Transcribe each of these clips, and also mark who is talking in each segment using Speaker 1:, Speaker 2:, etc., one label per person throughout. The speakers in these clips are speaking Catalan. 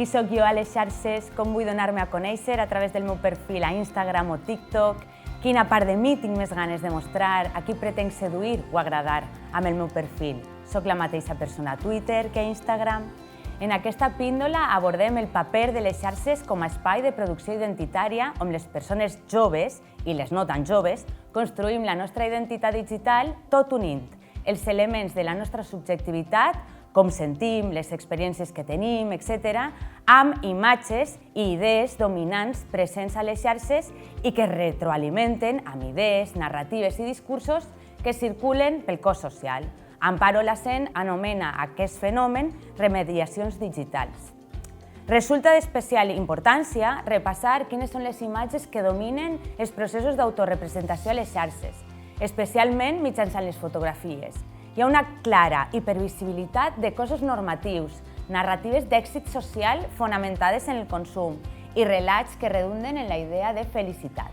Speaker 1: qui sóc jo a les xarxes, com vull donar-me a conèixer a través del meu perfil a Instagram o TikTok, quina part de mi tinc més ganes de mostrar, a qui pretenc seduir o agradar amb el meu perfil. Soc la mateixa persona a Twitter que a Instagram. En aquesta píndola abordem el paper de les xarxes com a espai de producció identitària on les persones joves i les no tan joves construïm la nostra identitat digital tot unint els elements de la nostra subjectivitat, com sentim, les experiències que tenim, etc., amb imatges i idees dominants presents a les xarxes i que retroalimenten amb idees, narratives i discursos que circulen pel cos social. Amparo Lassen anomena aquest fenomen remediacions digitals. Resulta d'especial importància repassar quines són les imatges que dominen els processos d'autorepresentació a les xarxes, especialment mitjançant les fotografies. Hi ha una clara hipervisibilitat de cossos normatius, narratives d'èxit social fonamentades en el consum i relats que redunden en la idea de felicitat.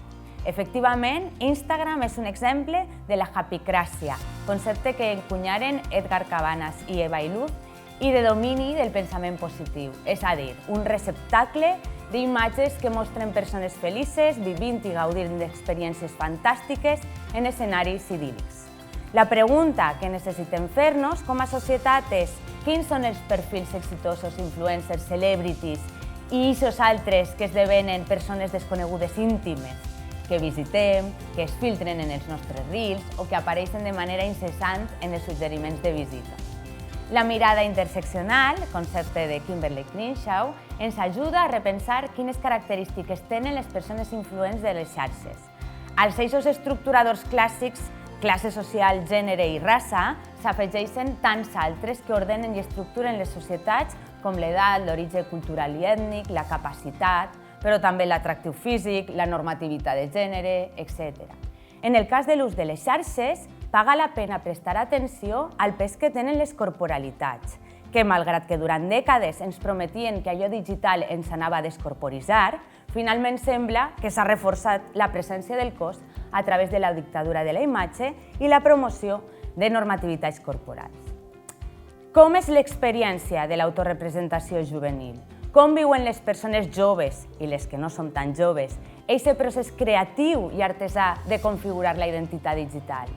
Speaker 1: Efectivament, Instagram és un exemple de la happycràcia, concepte que encunyaren Edgar Cabanas i Eva Iluz, i de domini del pensament positiu, és a dir, un receptacle d'imatges que mostren persones felices, vivint i gaudint d'experiències fantàstiques en escenaris idíl·lics. La pregunta que necessitem fer-nos com a societat és quins són els perfils exitosos, influencers, celebrities i aquests altres que esdevenen persones desconegudes íntimes que visitem, que es filtren en els nostres reels o que apareixen de manera incessant en els suggeriments de visita. La mirada interseccional, concepte de Kimberly Crenshaw, ens ajuda a repensar quines característiques tenen les persones influents de les xarxes. Als eixos estructuradors clàssics, classe social, gènere i raça, s'afegeixen tants altres que ordenen i estructuren les societats com l'edat, l'origen cultural i ètnic, la capacitat, però també l'atractiu físic, la normativitat de gènere, etc. En el cas de l'ús de les xarxes, paga la pena prestar atenció al pes que tenen les corporalitats, que malgrat que durant dècades ens prometien que allò digital ens anava a descorporitzar, finalment sembla que s'ha reforçat la presència del cos a través de la dictadura de la imatge i la promoció de normativitats corporals. Com és l'experiència de l'autorepresentació juvenil? Com viuen les persones joves i les que no som tan joves aquest procés creatiu i artesà de configurar la identitat digital?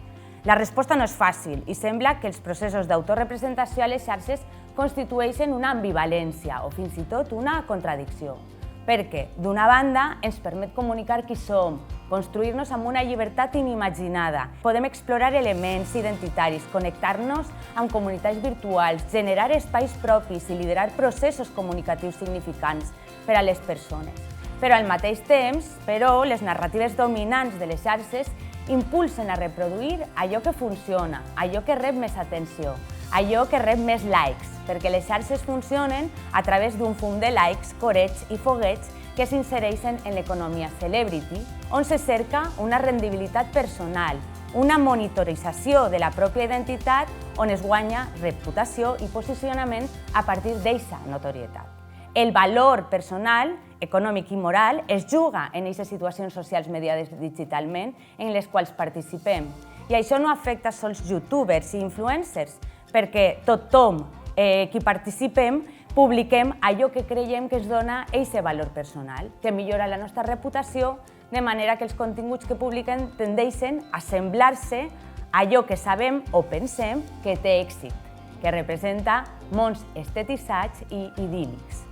Speaker 1: La resposta no és fàcil i sembla que els processos d'autorepresentació a les xarxes constitueixen una ambivalència o fins i tot una contradicció. Perquè, d'una banda, ens permet comunicar qui som, construir-nos amb una llibertat inimaginada. Podem explorar elements identitaris, connectar-nos amb comunitats virtuals, generar espais propis i liderar processos comunicatius significants per a les persones. Però al mateix temps, les narratives dominants de les xarxes impulsen a reproduir allò que funciona, allò que rep més atenció, allò que rep més likes, perquè les xarxes funcionen a través d'un fum de likes, corets i foguets que s'insereixen en l'economia celebrity, on se cerca una rendibilitat personal, una monitorització de la pròpia identitat on es guanya reputació i posicionament a partir d'aquesta notorietat. El valor personal, econòmic i moral es juga en aquestes situacions socials mediades digitalment en les quals participem. I això no afecta sols youtubers i influencers, perquè tothom qui participem publiquem allò que creiem que ens dona aquest valor personal, que millora la nostra reputació, de manera que els continguts que publiquem tendeixen a semblar-se a allò que sabem o pensem que té èxit, que representa mons estetitzats i idíl·lics.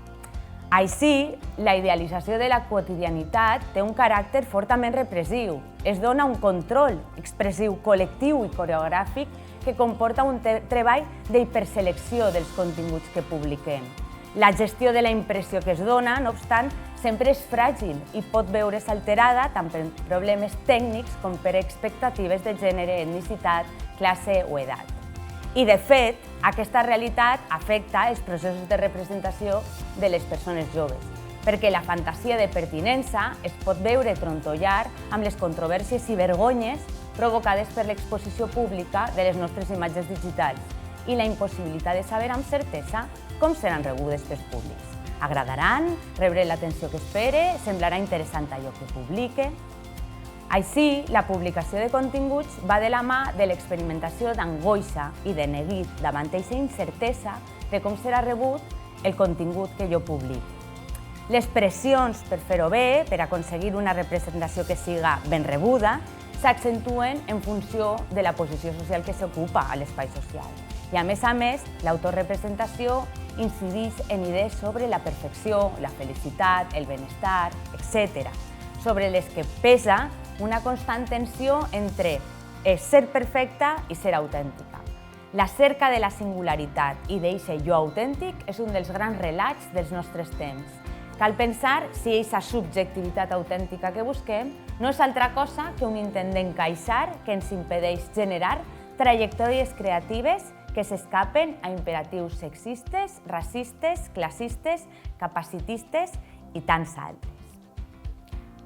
Speaker 1: Així, la idealització de la quotidianitat té un caràcter fortament repressiu. Es dona un control expressiu, col·lectiu i coreogràfic que comporta un treball d'hiperselecció dels continguts que publiquem. La gestió de la impressió que es dona, no obstant, sempre és fràgil i pot veure's alterada tant per problemes tècnics com per expectatives de gènere, etnicitat, classe o edat. I, de fet, aquesta realitat afecta els processos de representació de les persones joves, perquè la fantasia de pertinença es pot veure trontollar amb les controvèrsies i vergonyes provocades per l'exposició pública de les nostres imatges digitals i la impossibilitat de saber amb certesa com seran rebudes pels públics. Agradaran? Rebré l'atenció que espere? Semblarà interessant allò que publique? Així, la publicació de continguts va de la mà de l'experimentació d'angoixa i de neguit davant aquesta incertesa de com serà rebut el contingut que jo publico. Les pressions per fer-ho bé, per aconseguir una representació que siga ben rebuda, s'accentuen en funció de la posició social que s'ocupa a l'espai social. I a més, l'autorepresentació incideix en idees sobre la perfecció, la felicitat, el benestar, etc., sobre les que pesa una constant tensió entre ser perfecta i ser autèntica. La cerca de la singularitat i d'eixe jo autèntic és un dels grans relats dels nostres temps. Cal pensar si aquesta subjectivitat autèntica que busquem no és altra cosa que un intent d'encaixar que ens impedeix generar trajectòries creatives que s'escapen a imperatius sexistes, racistes, classistes, capacitistes i tants altres.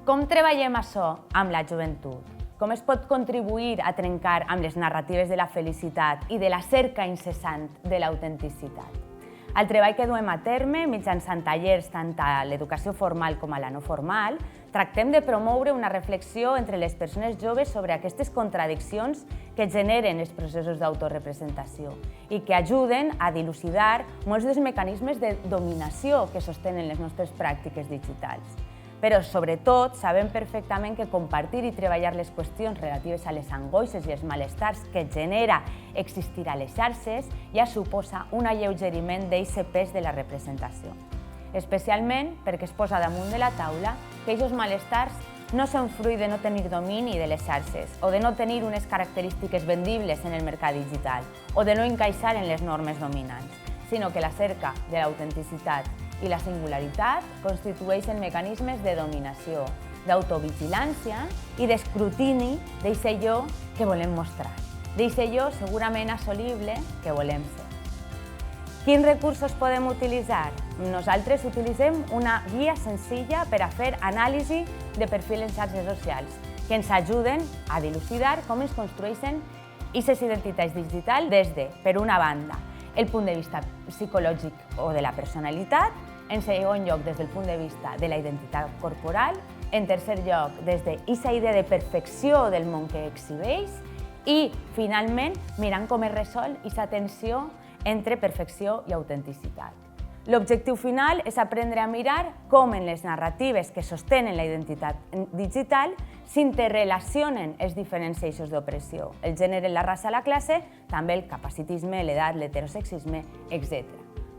Speaker 1: Com treballem això amb la joventut? Com es pot contribuir a trencar amb les narratives de la felicitat i de la cerca incessant de l'autenticitat? El treball que duem a terme mitjançant tallers tant a l'educació formal com a la no formal, tractem de promoure una reflexió entre les persones joves sobre aquestes contradiccions que generen els processos d'autorepresentació i que ajuden a dilucidar molts dels mecanismes de dominació que sostenen les nostres pràctiques digitals. Però, sobretot, sabem perfectament que compartir i treballar les qüestions relatives a les angoixes i els malestars que genera existir a les xarxes ja suposa un alleugeriment d'aquest pes de la representació. Especialment perquè es posa damunt de la taula que aquests malestars no són fruit de no tenir domini de les xarxes o de no tenir unes característiques vendibles en el mercat digital o de no encaixar en les normes dominants, sinó que la cerca de l'autenticitat i la singularitat constitueixen mecanismes de dominació, d'autovigilància i d'escrutini d'aquest jo que volem mostrar, d'aquest jo segurament assolible que volem ser. Quins recursos podem utilitzar? Nosaltres utilitzem una guia senzilla per a fer anàlisi de perfil en xarxes socials que ens ajuden a dilucidar com es construeixen aquestes identitats digitals des de, per una banda, el punt de vista psicològic o de la personalitat, en segon lloc des del punt de vista de la identitat corporal, en tercer lloc des d'aquesta idea de perfecció del món que exhibeix i, finalment, mirant com es resol aquesta tensió entre perfecció i autenticitat. L'objectiu final és aprendre a mirar com en les narratives que sostenen la identitat digital s'interrelacionen els diferents eixos d'opressió, el gènere, la raça, la classe, també el capacitisme, l'edat, l'heterosexisme, etc.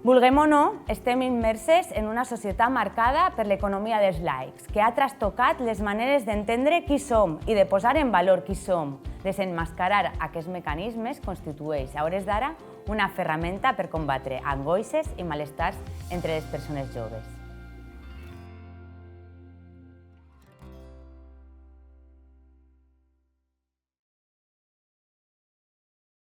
Speaker 1: Vulguem o no, estem immerses en una societat marcada per l'economia dels likes, que ha trastocat les maneres d'entendre qui som i de posar en valor qui som. Desenmascarar aquests mecanismes constitueix, a hores d'ara, una ferramenta per combatre angoixes i malestars entre les persones joves.